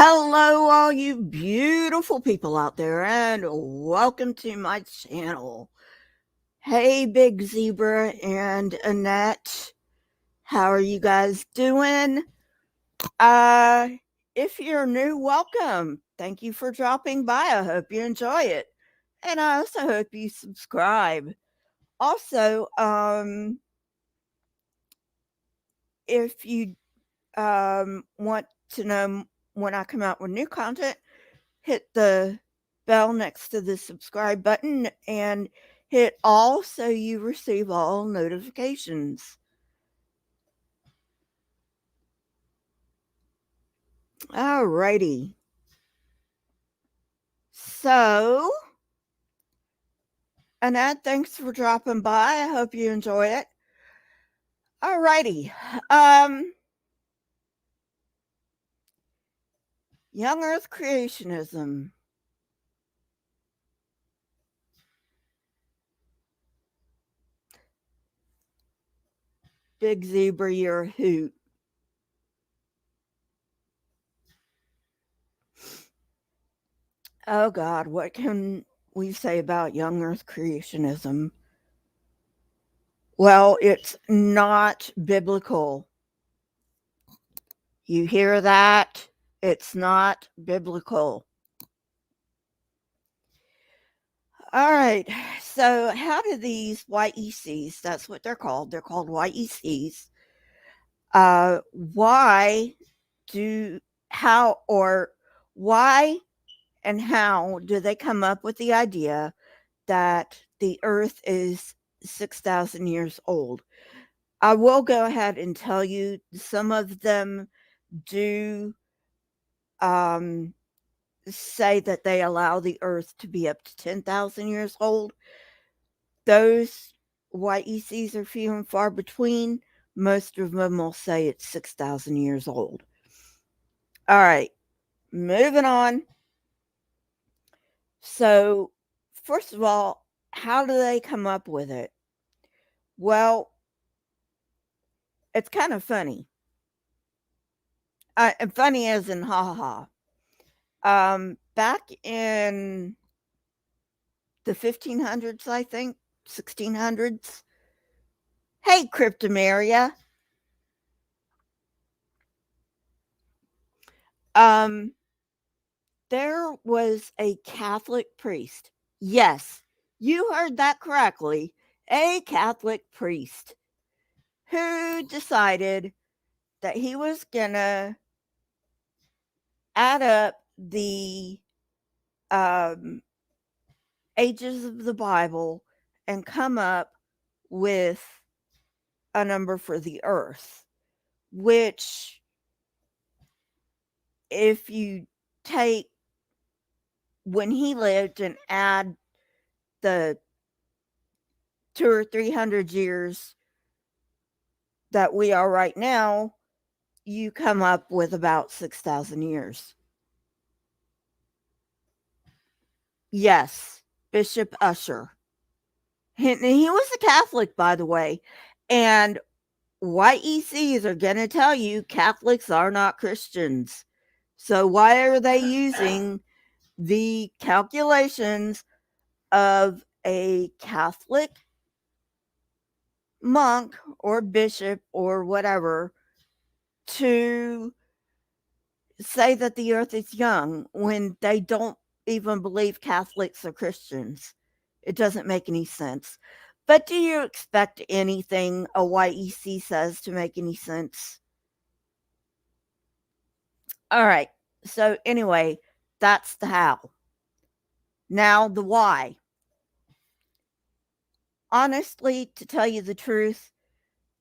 Hello, all you beautiful people out there, and welcome to my channel. Hey, Big Zebra and Annette, how are you guys doing? Uh, if you're new, welcome. Thank you for dropping by. I hope you enjoy it, and I also hope you subscribe. Also, if you want to know when I come out with new content, hit the bell next to the subscribe button and hit all so you receive all notifications. Alrighty. So, Annette, thanks for dropping by. I hope you enjoy it. Alrighty. Um, Young Earth creationism. Big Zebra, you're a hoot. Oh God, what can we say about young Earth creationism? Well, it's not biblical. You hear that? It's not biblical. All right. So, how do these YECs, that's what they're called YECs, why do, how, or why and how do they come up with the idea that the earth is 6,000 years old? I will go ahead and tell you some of them do um, say that they allow the earth to be up to 10,000 years old. Those YECs are few and far between. Most of them will say it's 6,000 years old. All right, moving on. So, first of all, how do they come up with it? Well, it's kind of funny. And funny as in ha ha ha. Back in the 1500s, I think, 1600s. Hey, Cryptomeria. Um, there was a Catholic priest. Yes, you heard that correctly. A Catholic priest who decided that he was gonna add up the um, ages of the Bible and come up with a number for the earth, which, if you take when he lived and add the 200 or 300 years that we are right now, you come up with about 6,000 years. Yes, Bishop Usher. He was a Catholic, by the way. And YECs are going to tell you Catholics are not Christians. So why are they using the calculations of a Catholic monk or bishop or whatever to say that the earth is young when they don't even believe Catholics are Christians? It doesn't make any sense. But do you expect anything a YEC says to make any sense? All right. So, anyway, that's the how. Now, the why. Honestly, to tell you the truth,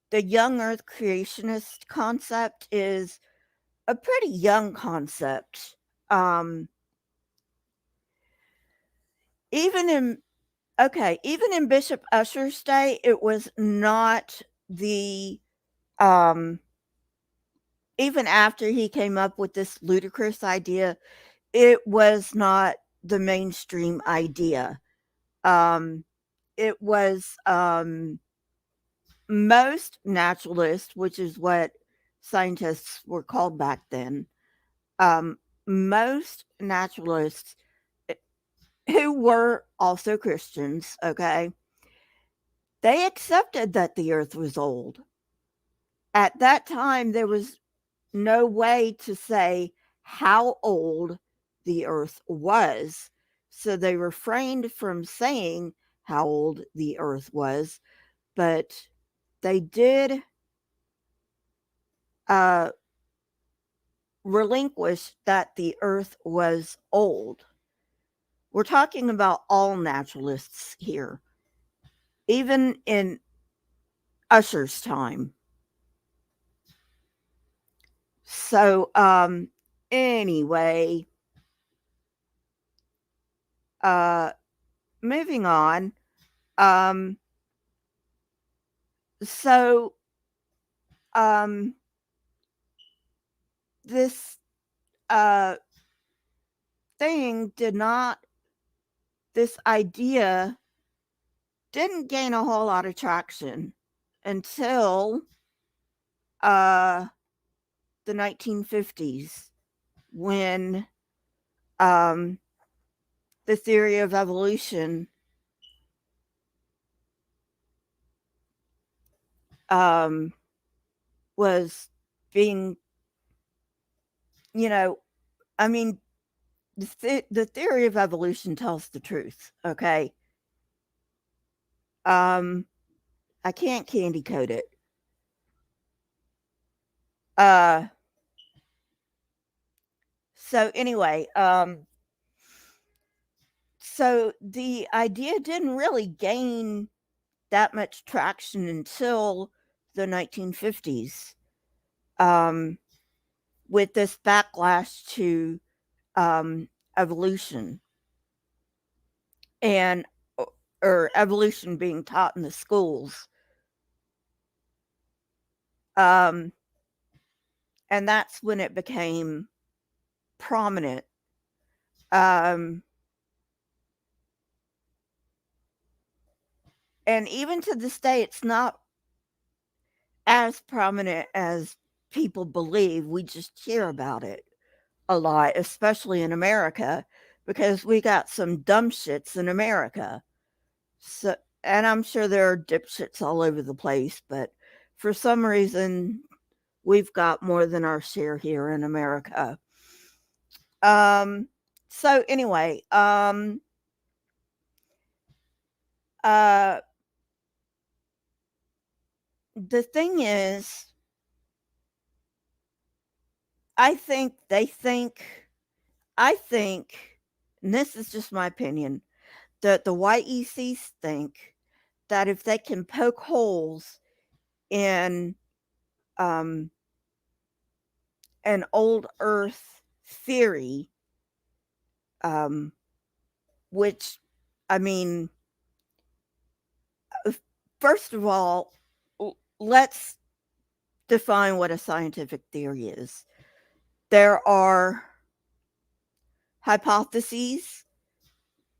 the young earth creationist concept is a pretty young concept. Um, even in even in Bishop Usher's day, it was not the um even after he came up with this ludicrous idea, it was not the mainstream idea. Um it was most naturalists, which is what scientists were called back then, most naturalists who were also Christians, okay, they accepted that the earth was old. At that time, there was no way to say how old the earth was. So they refrained from saying how old the earth was, but they did uh, relinquish that the earth was old. We're talking about all naturalists here, even in Usher's time. So, anyway, uh, moving on. Um, so, um, this uh, thing did not, this idea didn't gain a whole lot of traction until uh, the 1950s when um, the theory of evolution um, was being, you know, I mean, the theory of evolution tells the truth, okay? Um, I can't candy coat it. Uh, so anyway, so the idea didn't really gain that much traction until the 1950s, um, with this backlash to evolution and or evolution being taught in the schools. Um, and that's when it became prominent. Um, and even to this day, it's not as prominent as people believe. We just hear about it a lot, especially in America, because we got some dumb shits in America. So, and I'm sure there are dipshits all over the place, but for some reason, we've got more than our share here in America. Um, so anyway, uh, the thing is, I think they think, I think, and this is just my opinion, that the YECs think that if they can poke holes in um, an old Earth theory, um, which, I mean, first of all, let's define what a scientific theory is. There are hypotheses,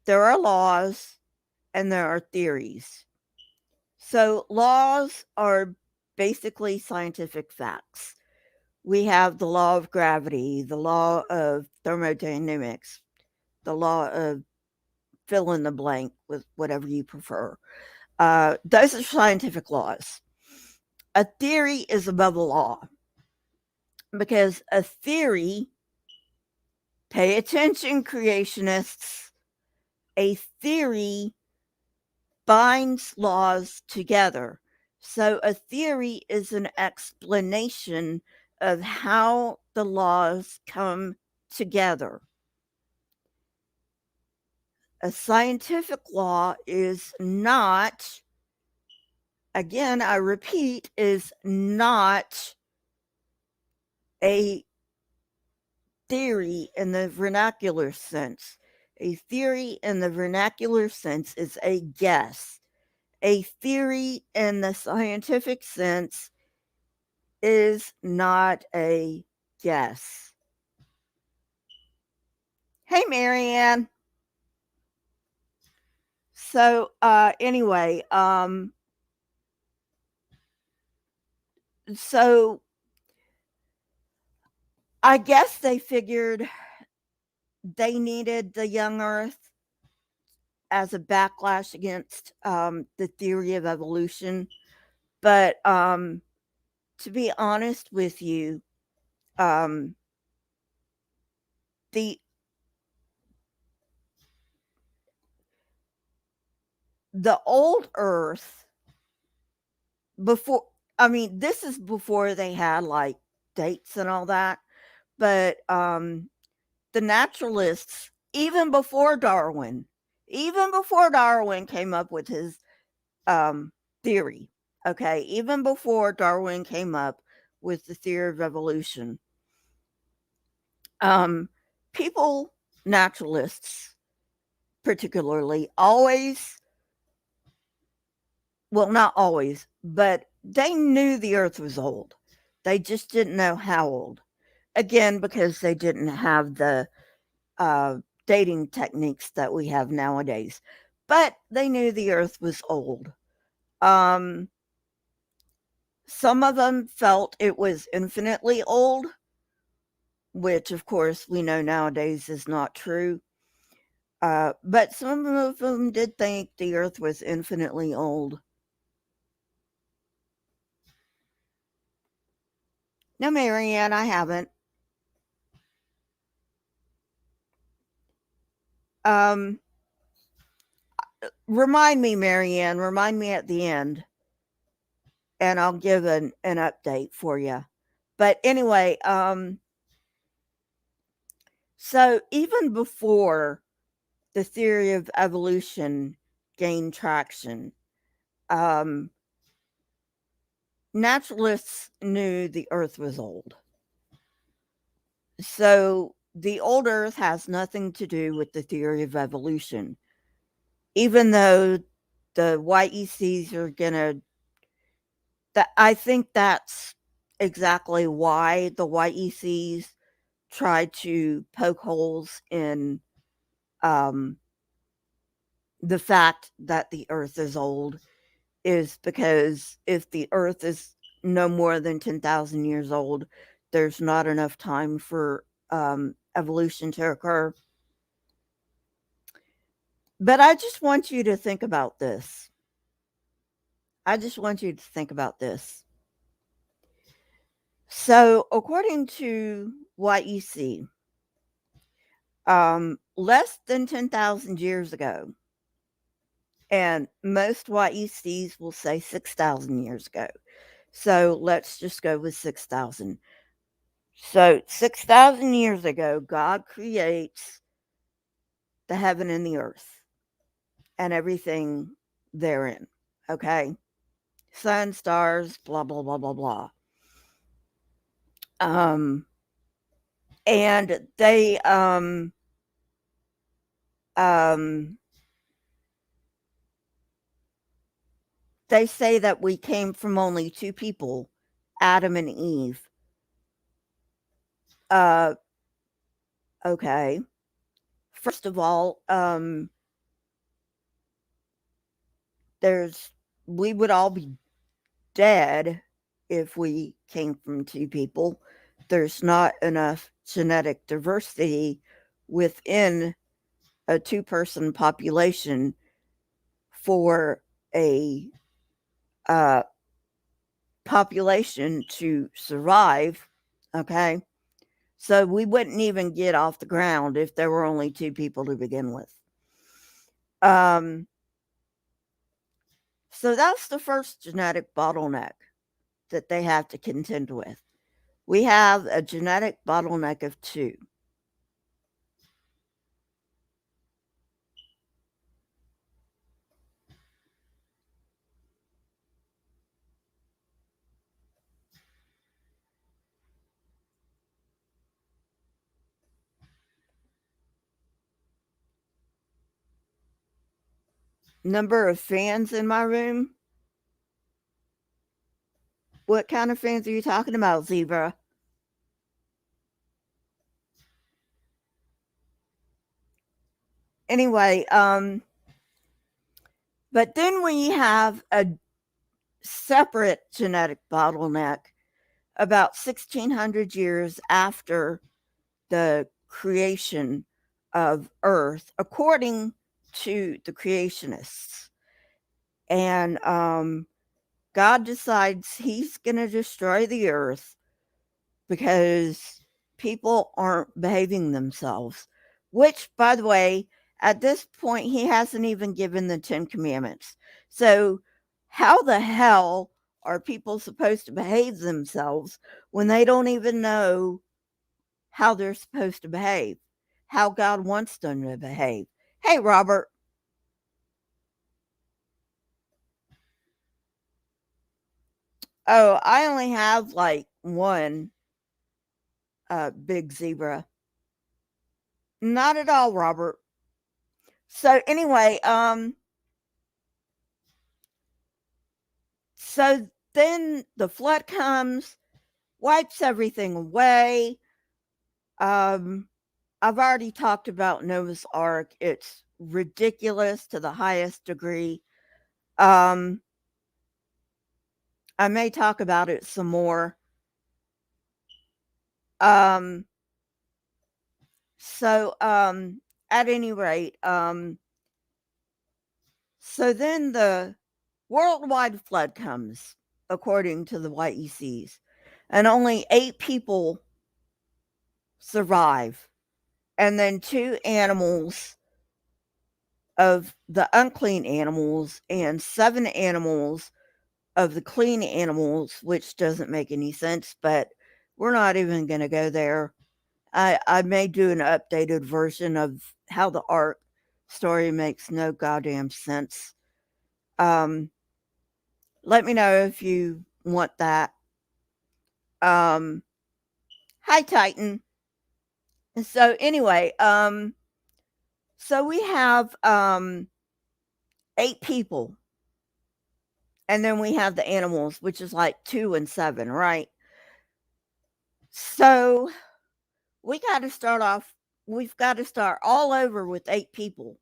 there are laws, and there are theories. So, laws are basically scientific facts. We have the law of gravity, the law of thermodynamics, the law of fill in the blank with whatever you prefer. Those are scientific laws. A theory is above a law because a theory, pay attention, creationists, a theory binds laws together. So a theory is an explanation of how the laws come together. A scientific law is not, again, I repeat, is not a theory in the vernacular sense. A theory in the vernacular sense is a guess. A theory in the scientific sense is not a guess. Hey, Marianne. So, anyway, so I guess they figured they needed the young Earth as a backlash against the theory of evolution. But to be honest with you, um, the the old Earth before, I mean, this is before they had like dates and all that, but the naturalists, even before Darwin came up with his theory, okay, even before Darwin came up with the theory of evolution, um, people, naturalists particularly, always, well, not always, but they knew the earth was old. They just didn't know how old. Again, because they didn't have the uh, dating techniques that we have nowadays. But they knew the earth was old. Um, some of them felt it was infinitely old, which, of course, we know nowadays is not true. But some of them did think the earth was infinitely old. No, Marianne, I haven't. Um, remind me, Marianne, remind me at the end, and I'll give an update for you. But anyway, so even before the theory of evolution gained traction, um, naturalists knew the earth was old. So the old earth has nothing to do with the theory of evolution, even though the YECs are going to, I think that's exactly why the YECs try to poke holes in um, the fact that the earth is old, is because if the earth is no more than 10,000 years old, there's not enough time for evolution to occur. But I just want you to think about this. I just want you to think about this. So, according to YEC, less than 10,000 years ago, and most YECs will say 6,000 years ago. So, let's just go with 6,000. So, 6,000 years ago, God creates the heaven and the earth and everything therein. Okay? Sun, stars, blah, blah, blah, blah, blah. Um, and um, they say that we came from only two people, Adam and Eve. Uh, okay. First of all, there's we would all be dead if we came from two people. There's not enough genetic diversity within a two-person population for a uh, population to survive. Okay. So we wouldn't even get off the ground if there were only two people to begin with. Um, so that's the first genetic bottleneck that they have to contend with. We have a genetic bottleneck of two. Number of fans in my room? What kind of fans are you talking about, Zebra? Anyway, but then we have a separate genetic bottleneck about 1600 years after the creation of Earth according to the creationists. And God decides he's going to destroy the earth because people aren't behaving themselves. Which, by the way, at this point, he hasn't even given the 10 Commandments. So, how the hell are people supposed to behave themselves when they don't even know how they're supposed to behave? How God wants them to behave? Hey, Robert. Oh, I only have like one big zebra. Not at all, Robert. So anyway, so then the flood comes, wipes everything away. Um, I've already talked about Noah's Ark. It's ridiculous to the highest degree. Um, I may talk about it some more. Um, so at any rate, so then the worldwide flood comes, according to the YECs, and only 8 people survive. And then 2 animals of the unclean animals and 7 animals of the clean animals, which doesn't make any sense, but we're not even going to go there. I may do an updated version of how the ark story makes no goddamn sense. Um, Let me know if you want that. Um, Hi, Titan. So anyway, so we have 8 people, and then we have the animals, which is like 2 and 7, right? So we got to start off. We've got to start all over with 8 people,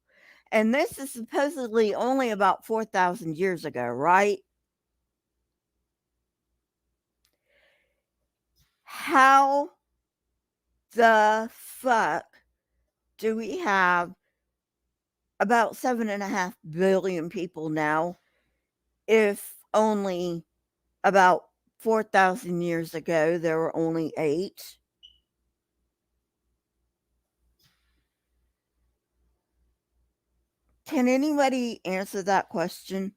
and this is supposedly only about 4,000 years ago, right? How the fuck do we have about 7.5 billion people now if only about 4,000 years ago there were only 8? Can anybody answer that question?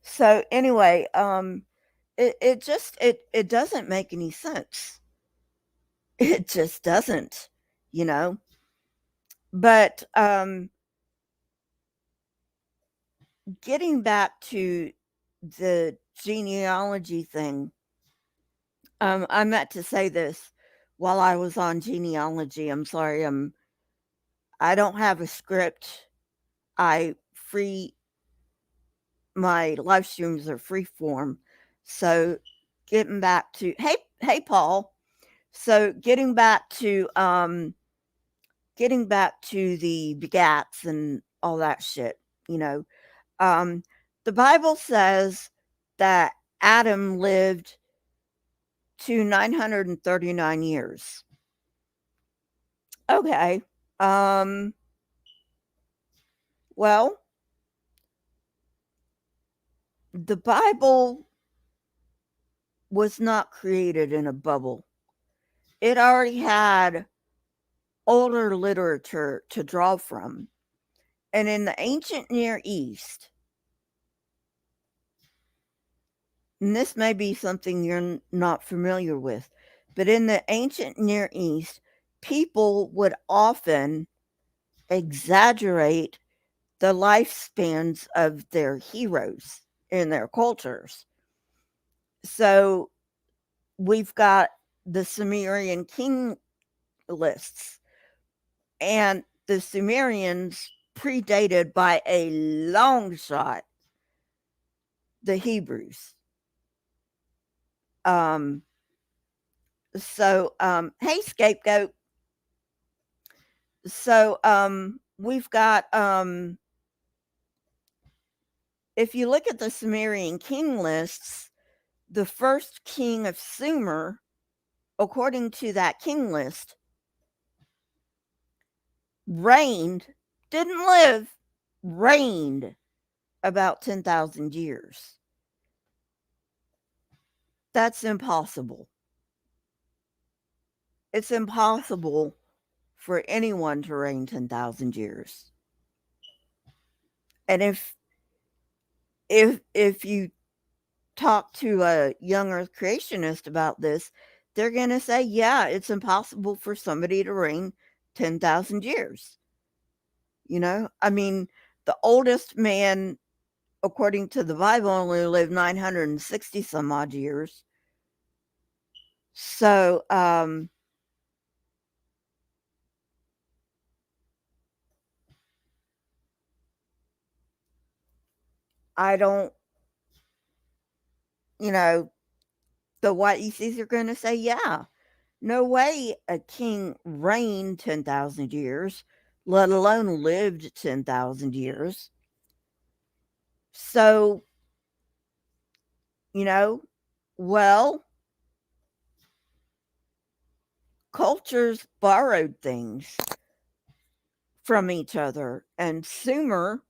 So anyway, it doesn't make any sense. It just doesn't, you know. But getting back to the genealogy thing, I meant to say this while I was on genealogy. I'm sorry. I don't have a script. I free my live streams are free form. So getting back to hey Paul. So getting back to the begats and all that shit, you know. Um the Bible says that Adam lived to 939 years. Okay. Um well, the Bible was not created in a bubble. It already had older literature to draw from. And in the ancient Near East, and this may be something you're not familiar with, but in the ancient Near East, people would often exaggerate the lifespans of their heroes in their cultures. So we've got the Sumerian king lists, and the Sumerians predated by a long shot the Hebrews. Um, hey, scapegoat. We've got, if you look at the Sumerian king lists, the first king of Sumer according to that king list, reigned, didn't live, reigned about 10,000 years. That's impossible. It's impossible for anyone to reign 10,000 years. And if you talk to a young earth creationist about this, they're going to say, yeah, it's impossible for somebody to reign 10,000 years. You know, I mean, the oldest man, according to the Bible, only lived 960 some odd years. So, I don't, you know, the white ECs are going to say, yeah, no way a king reigned 10,000 years, let alone lived 10,000 years. So, you know, well, cultures borrowed things from each other, and Sumer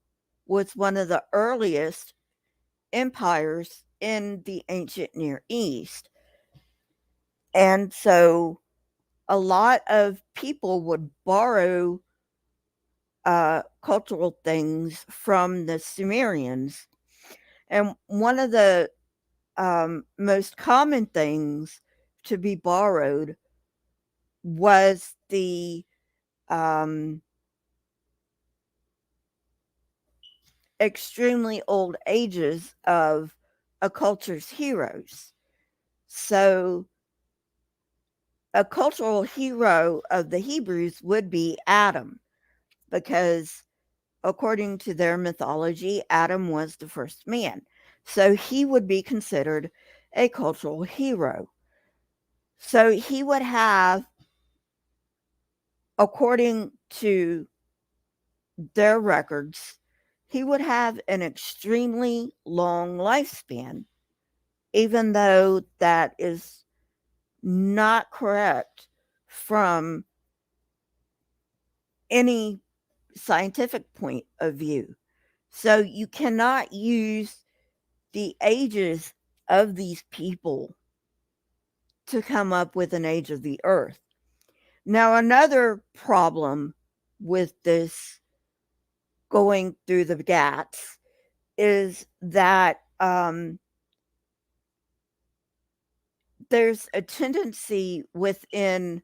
was one of the earliest empires in the ancient Near East. And so a lot of people would borrow cultural things from the Sumerians. And one of the most common things to be borrowed was the um, extremely old ages of a culture's heroes. So, a cultural hero of the Hebrews would be Adam, because according to their mythology, Adam was the first man. So, he would be considered a cultural hero. So, he would have, according to their records, he would have an extremely long lifespan, even though that is not correct from any scientific point of view. So you cannot use the ages of these people to come up with an age of the earth. Now, another problem with this going through the GATs is that there's a tendency within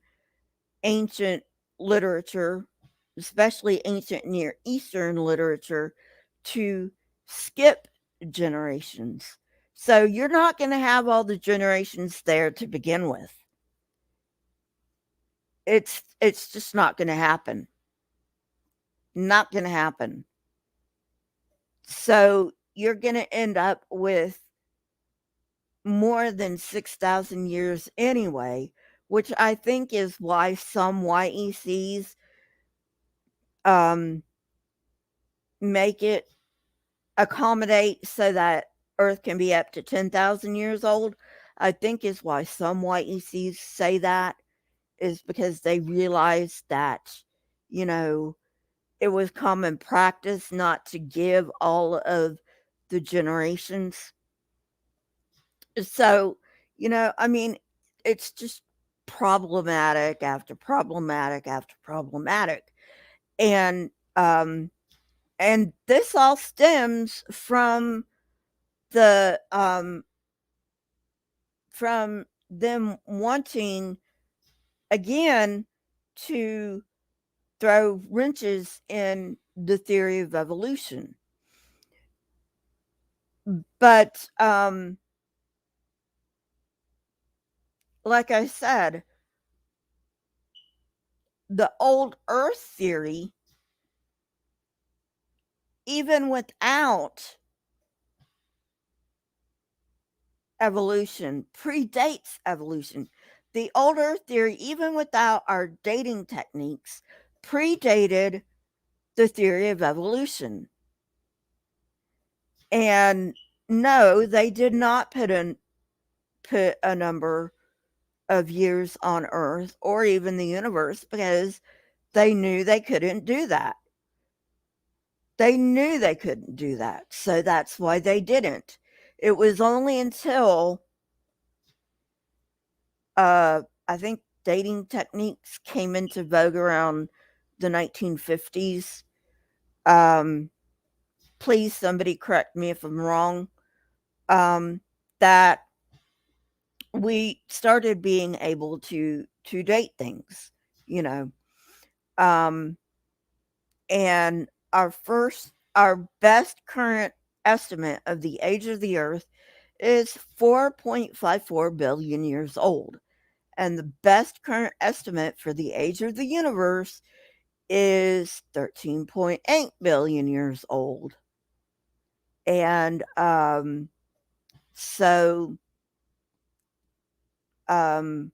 ancient literature, especially ancient Near Eastern literature, to skip generations. So you're not going to have all the generations there to begin with. It's just not going to happen. Not going to happen. So you're going to end up with more than 6,000 years anyway, which I think is why some YECs make it accommodate so that Earth can be up to 10,000 years old. I think is why some YECs say that, is because they realize that, you know, it was common practice not to give all of the generations. So, you know, I mean, it's just problematic after problematic after problematic. And um and this all stems the from them wanting again to throw wrenches in the theory of evolution. But like I said, the old earth theory, even without evolution, predates evolution. The old earth theory, even without our dating techniques, predated the theory of evolution. And no, they did not put a number of years on Earth or even the universe because they knew they couldn't do that. They knew they couldn't do that. So that's why they didn't. It was only until I think dating techniques came into vogue around the 1950s. Um, Please, somebody correct me if I'm wrong. That we started being able to date things, you know. Um, and our best current estimate of the age of the Earth is 4.54 billion years old. And the best current estimate for the age of the universe is 13.8 billion years old. And so um,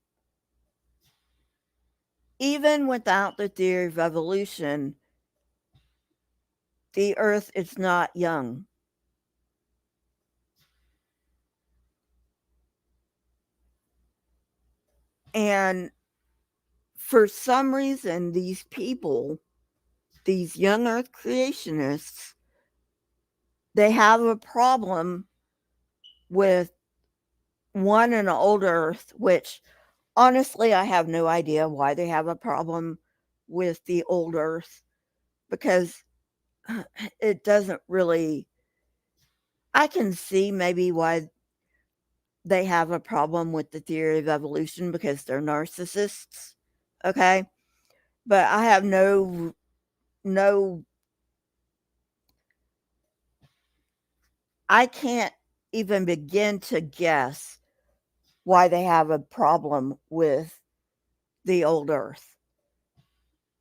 even without the theory of evolution, the Earth is not young. And for some reason, these people, these young Earth creationists, they have a problem with an old Earth, which honestly, I have no idea why they have a problem with the old Earth because it doesn't really. I can see maybe why they have a problem with the theory of evolution because they're narcissists. Okay. But I have no, I can't even begin to guess why they have a problem with the old Earth.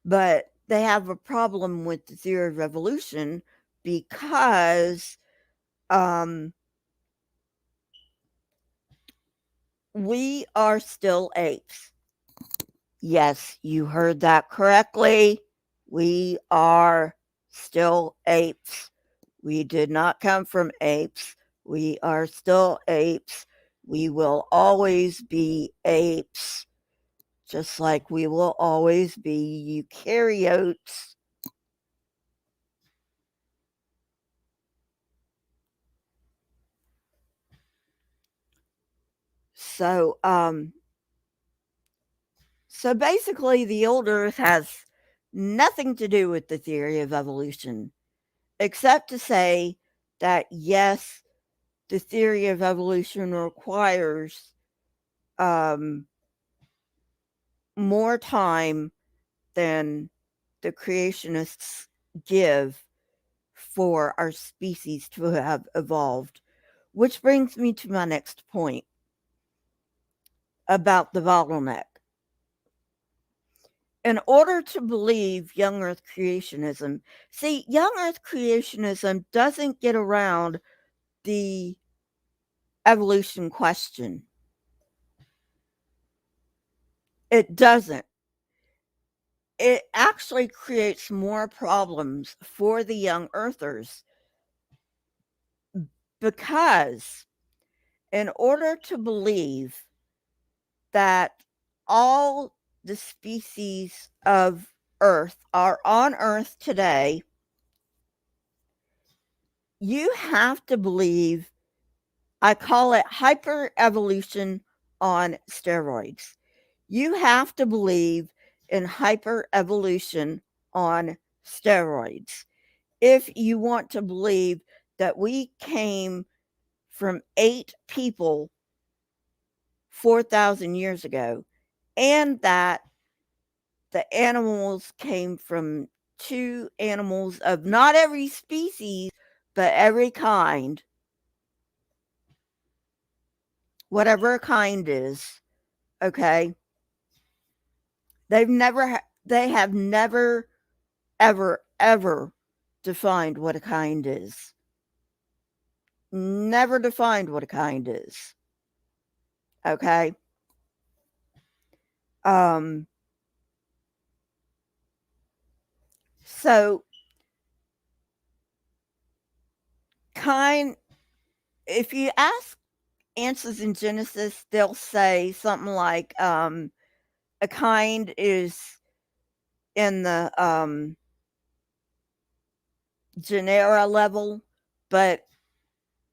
But they have a problem with the theory of evolution because um, we are still apes. Yes, you heard that correctly. We are still apes. We did not come from apes. We are still apes. We will always be apes, just like we will always be eukaryotes. So, so basically, the old Earth has nothing to do with the theory of evolution, except to say that yes, the theory of evolution requires um, more time than the creationists give for our species to have evolved. Which brings me to my next point about the bottleneck. In order to believe young Earth creationism, see, young Earth creationism doesn't get around the evolution question. It doesn't. It actually creates more problems for the young Earthers because, in order to believe that all the species of Earth are on Earth today, you have to believe, I call it hyper evolution on steroids. You have to believe in hyper evolution on steroids if you want to believe that we came from 8 people 4,000 years ago and that the animals came from 2 animals of not every species, but every kind, whatever a kind is. Okay. They have never, ever defined what a kind is. Never defined what a kind is. Okay. Um, so kind, if you ask answers in Genesis, they'll say something like a kind is in the genera level, but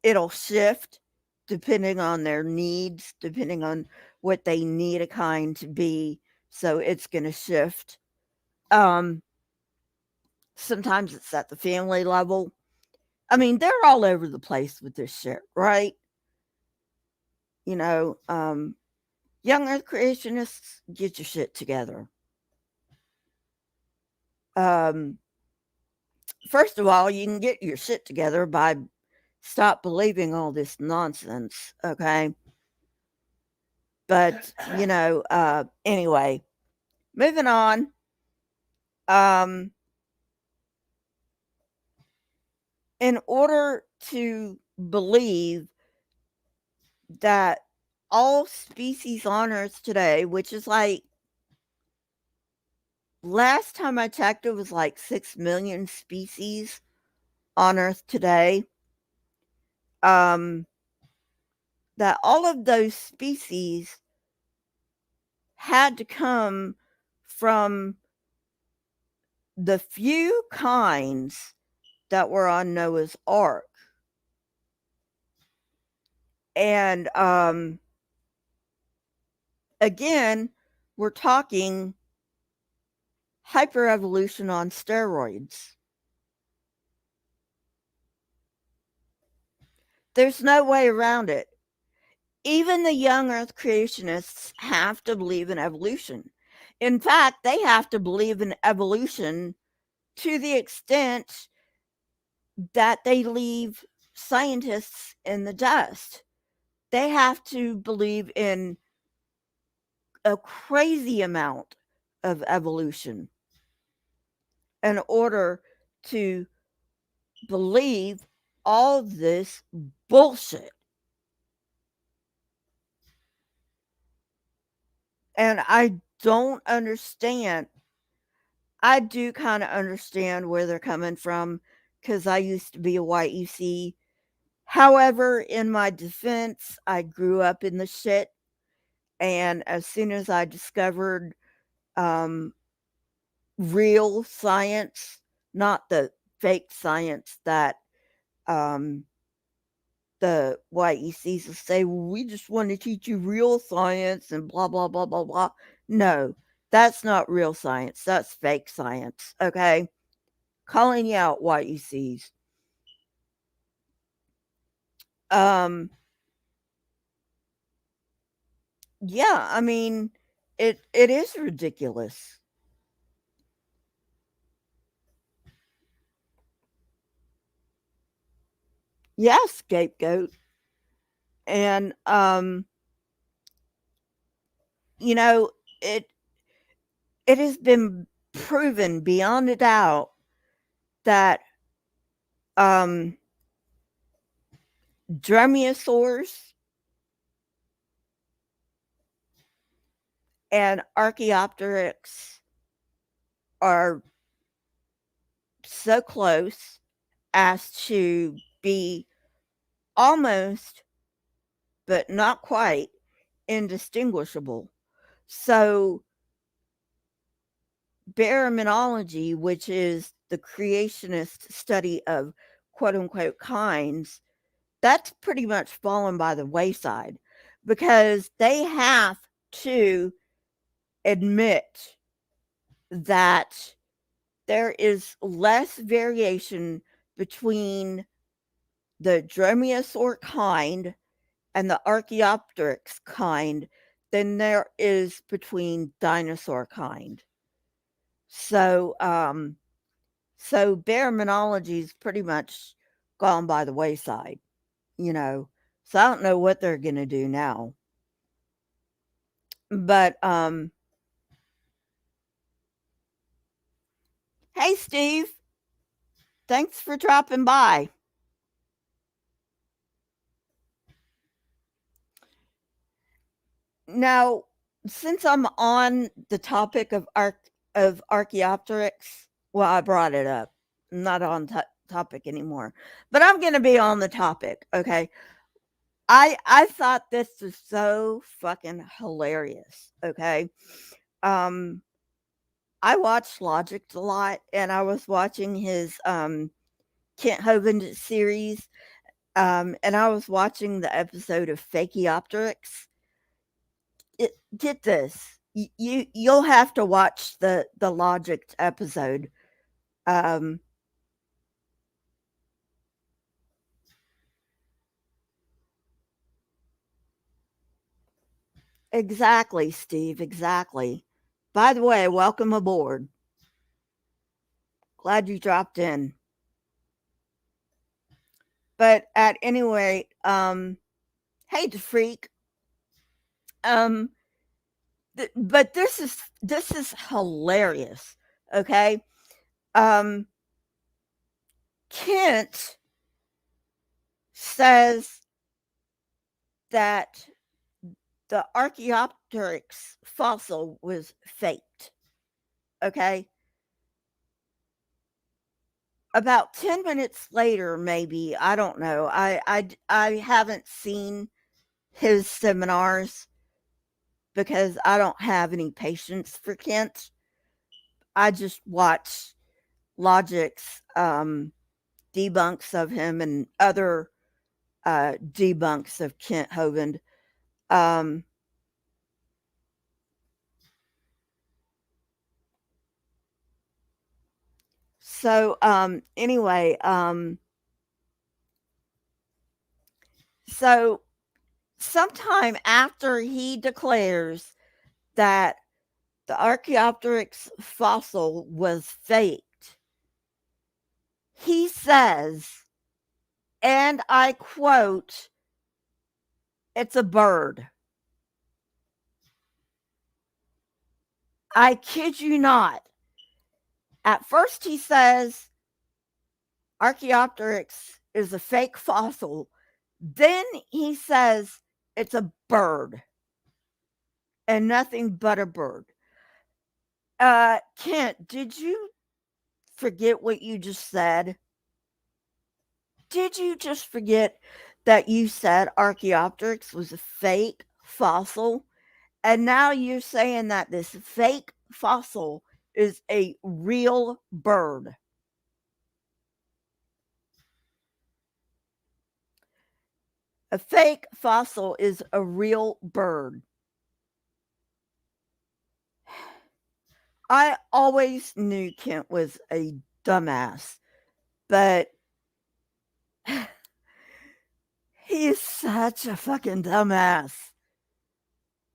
it'll shift depending on their needs, depending on what they need a kind to be. So it's going to shift. Um, Sometimes it's at the family level. I mean, they're all over the place with this shit, right? You know, young earth creationists, get your shit together. Um, First of all, you can get your shit together by stop believing all this nonsense, okay? But, anyway, moving on. Um, in order to believe that all species on Earth today, which is like last time I checked, it was like 6 million species on Earth today. Um, that all of those species had to come from the few kinds that were on Noah's Ark. And again, we're talking hyperevolution on steroids. There's no way around it. Even the young earth creationists have to believe in evolution. In fact, they have to believe in evolution to the extent that they leave scientists in the dust. They have to believe in a crazy amount of evolution in order to believe all this bullshit. And I don't understand. I do kind of understand where they're coming from because I used to be a YEC. However, in my defense, I grew up in the shit. And as soon as I discovered um, real science, not the fake science that um, the YECs will say, well, we just want to teach you real science and blah, blah, blah, blah, blah. No, that's not real science. That's fake science. Okay. Calling you out, YECs. Um, yeah, I mean, it is ridiculous. Yeah, scapegoat. And you know, it it has been proven beyond a doubt that um dromaeosaurs and Archaeopteryx are so close as to be almost, but not quite, indistinguishable. So, baraminology, which is the creationist study of quote unquote kinds, that's pretty much fallen by the wayside because they have to admit that there is less variation between the dromaeosaur kind and the Archaeopteryx kind than there is between dinosaur kind. So, so baraminology's pretty much gone by the wayside, you know. So I don't know what they're gonna do now. But hey Steve, thanks for dropping by. Now, since I'm on the topic of Archaeopteryx, well, I brought it up. I'm not on topic anymore, but I'm going to be on the topic. Okay, I thought this was so fucking hilarious. Okay. Um, I watch Logic a lot, and I was watching his Kent Hovind series, and I was watching the episode of Fakeoptrics. Get this, you'll have to watch the Logic episode. Um, exactly, Steve. Exactly. By the way, welcome aboard. Glad you dropped in. But at any rate, hey, the freak. Um, but this is hilarious. Okay. Um, Kent says that the Archaeopteryx fossil was faked. Okay. About 10 minutes later, maybe, I don't know. I haven't seen his seminars because I don't have any patience for Kent. I just watch Logic's debunks of him and other debunks of Kent Hovind. Um, anyway, so sometime after he declares that the Archaeopteryx fossil was faked, he says, and I quote, "It's a bird." I kid you not. At first, he says Archaeopteryx is a fake fossil. Then he says it's a bird and nothing but a bird. Kent, did you forget what you just said? Did you just forget that you said Archaeopteryx was a fake fossil? And now you're saying that this fake fossil is a real bird. A fake fossil is a real bird. I always knew Kent was a dumbass, but he is such a fucking dumbass.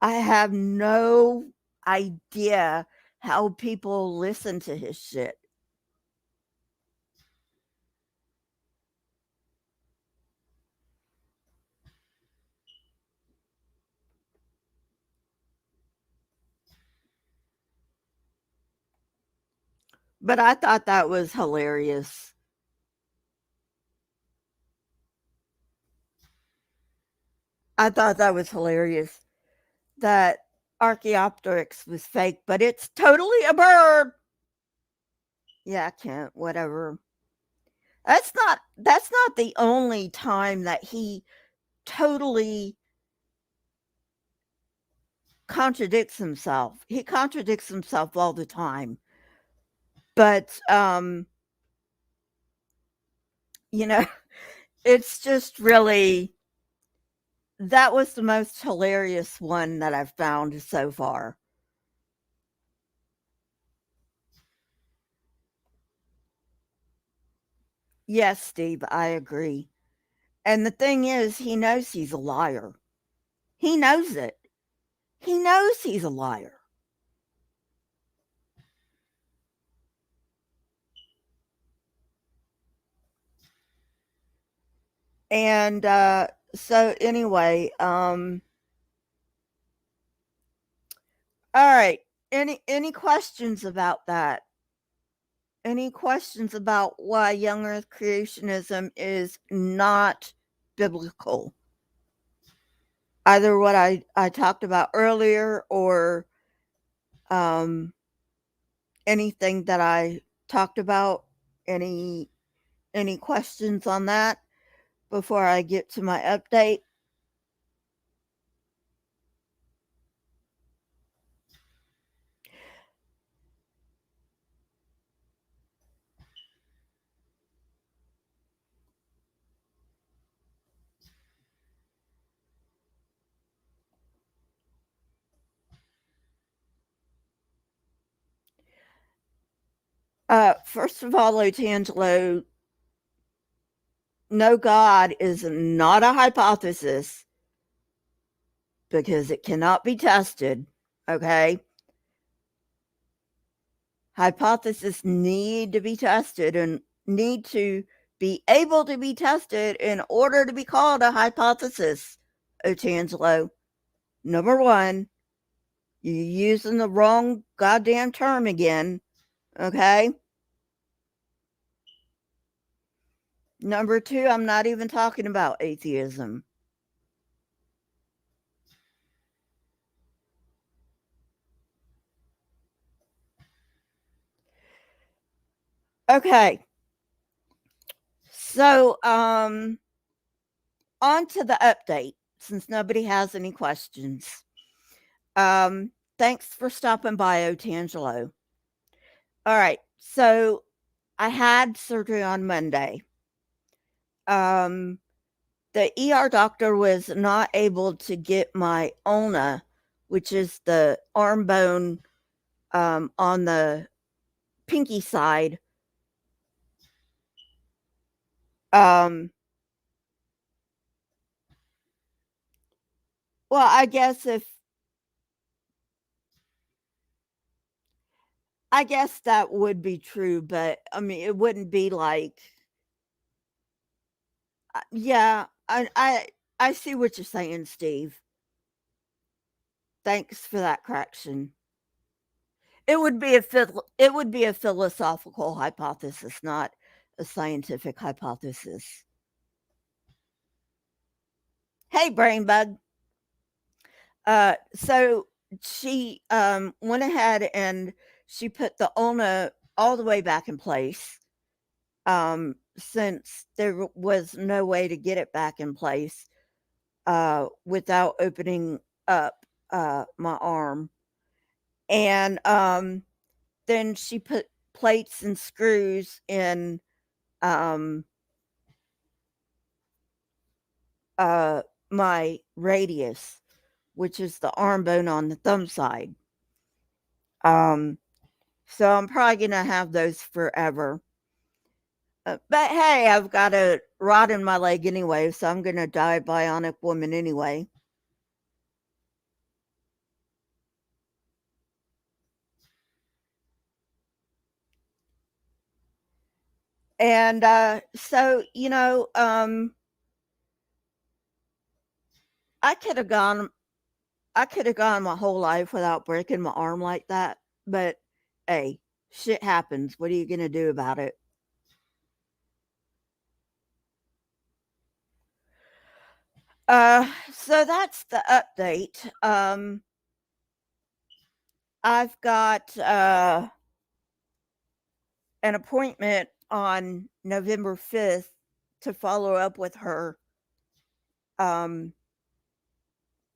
I have no idea how people listen to his shit. But I thought that was hilarious. I thought that was hilarious that Archaeopteryx was fake, but it's totally a bird. Yeah, Kent, whatever. That's not the only time that he totally contradicts himself. He contradicts himself all the time. But you know, it's just really that was the most hilarious one that I've found so far. Yes, Steve, I agree. And the thing is, he knows he's a liar. He knows it. He knows he's a liar. And so anyway, all right. Any questions about that? Any questions about why young earth creationism is not biblical? Either what I talked about earlier or um, anything that I talked about. Any any questions on that before I get to my update? First of all, Otangelo, no God is not a hypothesis because it cannot be tested. Okay. Hypotheses need to be tested and need to be able to be tested in order to be called a hypothesis, Otangelo. Number one, you're using the wrong goddamn term again. Okay. Number two, I'm not even talking about atheism. Okay. So, on to the update since nobody has any questions. Thanks for stopping by, Otangelo. All right. So, I had surgery on Monday. Um, the ER doctor was not able to get my ulna, which is the arm bone on the pinky side. Um, well, I guess that would be true, but I mean, it wouldn't be like, yeah, I see what you're saying, Steve. Thanks for that correction. It would be a philosophical hypothesis, not a scientific hypothesis. Hey, brain bug. So she went ahead and she put the ulna all the way back in place. Since there was no way to get it back in place without opening up my arm. And then she put plates and screws in um, my radius, which is the arm bone on the thumb side. Um, so I'm probably going to have those forever. But hey, I've got a rod in my leg anyway, so I'm going to die bionic woman anyway. And so, I could have gone I could have gone my whole life without breaking my arm like that, but hey, shit happens. What are you going to do about it? So that's the update. I've got an appointment on November 5th to follow up with her. Um,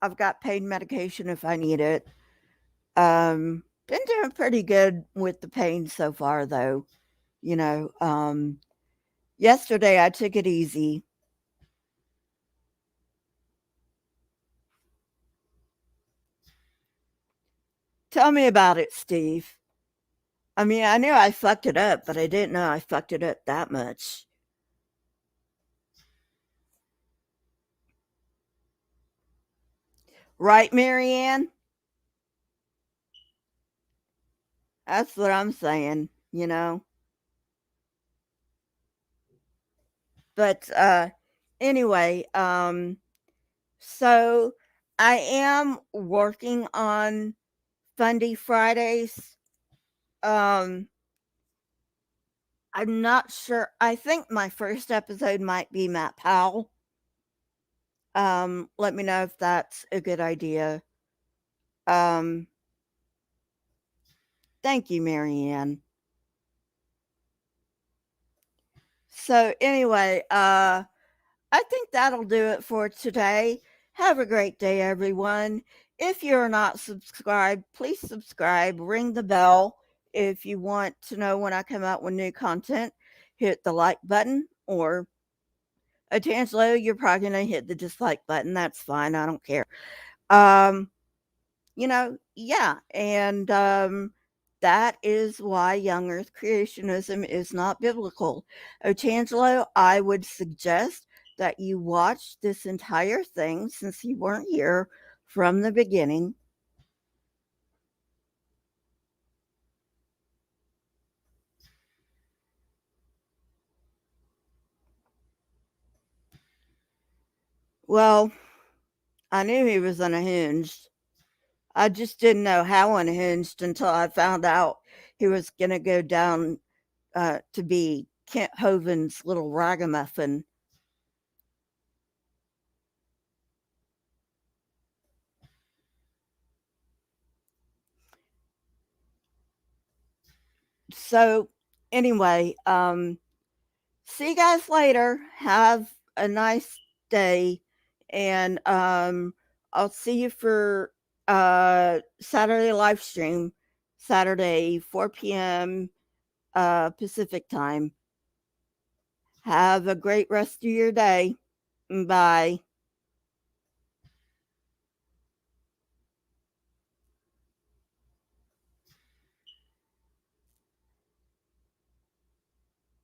I've got pain medication if I need it. Been doing pretty good with the pain so far, though. You know, yesterday I took it easy. Tell me about it, Steve. I mean, I knew I fucked it up, but I didn't know I fucked it up that much. Right, Marianne? That's what I'm saying, you know? But anyway, so I am working on Fundy Fridays. Um, I'm not sure. I think my first episode might be Matt Powell. Let me know if that's a good idea. Um, Thank you, Marianne. So anyway, I think that'll do it for today. Have a great day, everyone. If you're not subscribed, please subscribe, ring the bell if you want to know when I come out with new content. Hit the like button, or Tangelo, you're probably going to hit the dislike button. That's fine. I don't care. Yeah. And that is why young earth creationism is not biblical. Ochangelo, I would suggest that you watch this entire thing since you weren't here from the beginning. Well, I knew he was unhinged. I just didn't know how unhinged until I found out he was going to go down to be Kent Hovind's little ragamuffin. So, anyway, see you guys later. Have a nice day. And I'll see you for Saturday live stream, Saturday, 4 p.m. Pacific time. Have a great rest of your day. Bye.